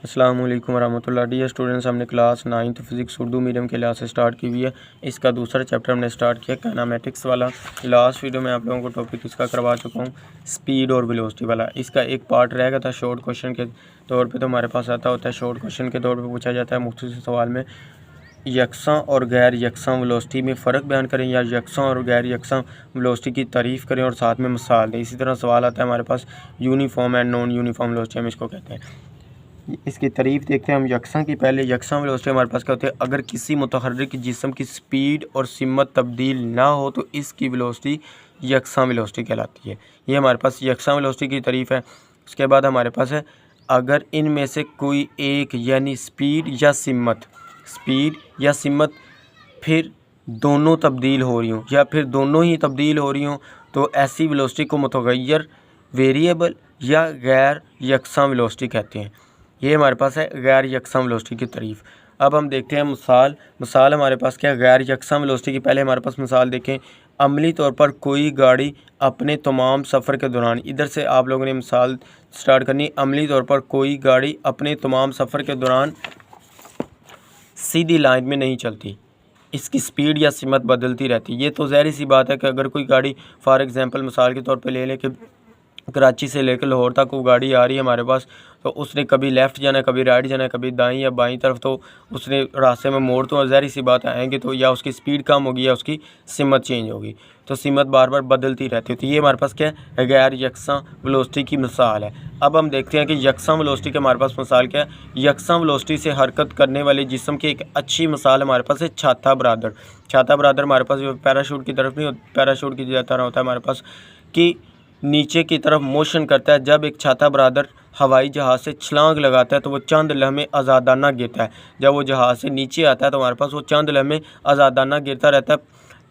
अस्सलाम वालेकुम वरहमतुल्लाह। Dear students, हमने class 9th physics Urdu medium के लिहाज से स्टार्ट की हुई है। इसका दूसरा चैप्टर हमने स्टार्ट किया काइनेमेटिक्स वाला। लास्ट वीडियो में आप लोगों को टॉपिक इसका करवा चुका हूँ, स्पीड और वेलोसिटी वाला। इसका एक पार्ट रह गया था शॉर्ट क्वेश्चन के तौर पे, तो हमारे पास आता होता है शॉर्ट क्वेश्चन के तौर पे पूछा जाता है मुख्तसर सवाल में यकसां और गैर यकसां वेलोसिटी में फ़र्क बयान करें, या यकसां और गैर यकसां वेलोसिटी की तारीफ़ करें और साथ में मिसाल दें। इसी तरह सवाल आता है हमारे पास uniform and non uniform velocity, हम इसको कहते हैं। इसकी तारीफ़ देखते हैं हम यकसां की। पहले यकसां वेलोसिटी हमारे पास क्या होती है, अगर किसी मुतहर्रिक जिस्म की स्पीड और सिमत तब्दील ना हो तो इसकी वेलोसिटी यकसां वेलोसिटी कहलाती है। ये हमारे पास यकसां वेलोसिटी की तारीफ़ है। उसके बाद हमारे पास है अगर इनमें से कोई एक यानी स्पीड या सिमत फिर दोनों तब्दील हो रही हों या फिर दोनों ही तब्दील हो रही हों तो ऐसी वेलोसिटी को मुतगय्यर, वेरिएबल या गैर यकसां वेलोसिटी कहते हैं। ये हमारे पास है गैर यकसां वेलोसिटी की तारीफ़। अब हम देखते हैं मिसाल हमारे पास क्या है गैर यकसां वेलोसिटी की। पहले हमारे पास मिसाल देखें, अमली तौर पर कोई गाड़ी अपने तमाम सफ़र के दौरान, इधर से आप लोगों ने मिसाल स्टार्ट करनी, अमली तौर पर कोई गाड़ी अपने तमाम सफ़र के दौरान सीधी लाइन में नहीं चलती, इसकी स्पीड या सिमत बदलती रहती है। ये तो ज़ाहिर सी बात है कि अगर कोई गाड़ी फॉर एग्ज़ाम्पल मिसाल के तौर पे ले लें कि कराची से लेकर लाहौर तक वो गाड़ी आ रही है हमारे पास, तो उसने कभी लेफ़्ट जाना है, कभी राइट जाना है, कभी दाईं या बाईं तरफ, तो उसने रास्ते में मोड़ तो ज़ाहिर सी बात आएंगे, तो या उसकी स्पीड कम होगी या उसकी सिमत चेंज होगी, तो सिमत बार बार बदलती रहती है। तो ये हमारे पास क्या है गैर यकसां वेलोसिटी की मिसाल है। अब हम देखते हैं कि यकसां वेलोसिटी के हमारे पास मिसाल क्या है। यकसां वेलोसिटी से हरकत करने वाले जिस्म की एक अच्छी मिसाल हमारे पास है छाता बरादर। छाता बरादर हमारे पास पैराशूट की तरफ नहीं, पैराशूट की तरह होता है हमारे पास कि नीचे की तरफ मोशन करता है। जब एक छाता बरादर हवाई जहाज़ से छलांग लगाता है तो वो चंद लम्हे आज़ादाना गिरता है। जब वो जहाज़ से नीचे आता है तो हमारे पास वो चंद लम्हे आज़ादाना गिरता रहता है,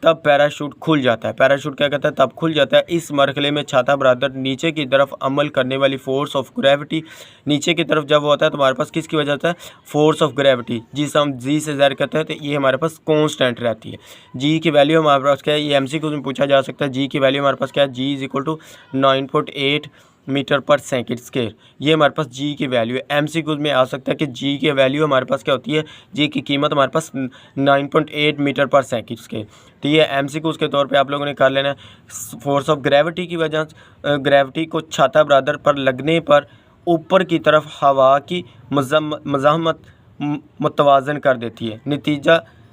तब पैराशूट खुल जाता है। पैराशूट क्या कहता है, तब खुल जाता है। इस मरहले में छाता बरादर नीचे की तरफ अमल करने वाली फोर्स ऑफ ग्रेविटी, नीचे की तरफ जब वो होता है तो हमारे पास किसकी वजह से है, फोर्स ऑफ ग्रेविटी, जिसे हम जी से ज़ाहिर करते हैं, तो ये हमारे पास कांस्टेंट रहती है। जी की वैल्यू हमारे पास क्या है, ये एमसीक्यू में पूछा जा सकता है। जी की वैल्यू हमारे पास क्या है, जी इज इक्वल टू 9.8 मीटर पर सेकंड स्क्वायर। ये हमारे पास जी की वैल्यू है। एमसीक्यू में आ सकता है कि जी की वैल्यू हमारे पास क्या होती है, जी की कीमत हमारे पास 9.8 मीटर पर सेकंड स्क्वायर। तो ये एमसीक्यूज़ के तौर पे आप लोगों ने कर लेना है। फोर्स ऑफ ग्रेविटी की वजह से ग्रेविटी को छाता बरादर पर लगने पर ऊपर की तरफ हवा की मज़ाहमत मुतवाज़न कर देती है।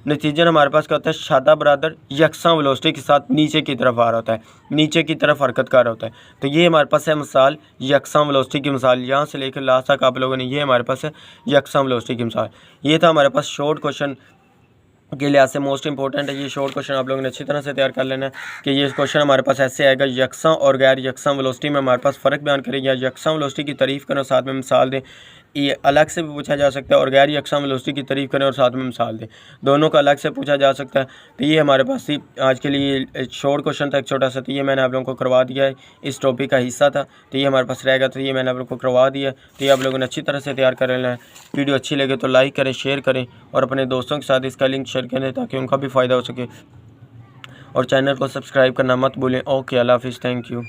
नतीजन हमारे पास क्या होता है, छाता बरादर यकसां वेलोसिटी के साथ नीचे की तरफ आ रहा होता है, नीचे की तरफ हरकत कर रहा होता है। तो ये हमारे पास है मिसाल यकसां वेलोसिटी की मिसाल। यहाँ से लेकर लास्ट तक आप लोगों ने, ये हमारे पास है यकसां वेलोसिटी की मिसाल। ये था हमारे पास शॉर्ट क्वेश्चन के लिहाज से मोस्ट इंपॉर्टेंट है। ये शॉर्ट क्वेश्चन आप लोगों ने अच्छी तरह से तैयार कर लेना है कि ये क्वेश्चन हमारे पास ऐसे आएगा, यकसां और गैर यकसां वेलोसिटी में हमारे पास फ़र्क बयान करें, या यकसां वेलोसिटी की तारीफ़ करें और साथ में मिसाल दें। ये अलग से भी पूछा जा सकता है, और गैर यकसां वेलोसिटी की तारीफ़ करें और साथ में मिसाल दें, दोनों का अलग से पूछा जा सकता है। तो ये हमारे पास ही आज के लिए शॉर्ट क्वेश्चन था एक छोटा सा, तो ये मैंने आप लोगों को करवा दिया है, इस टॉपिक का हिस्सा था। तो ये हमारे पास रहेगा, तो ये मैंने आप लोगों को करवा दिया। तो ये आप लोगों ने अच्छी तरह से तैयार कर लेना है। वीडियो अच्छी लगे तो लाइक करें, शेयर करें और अपने दोस्तों के साथ इसका लिंक शेयर करें ताकि उनका भी फ़ायदा हो सके, और चैनल को सब्सक्राइब करना मत भूलें। ओके, अल्लाह हाफिज़, थैंक यू।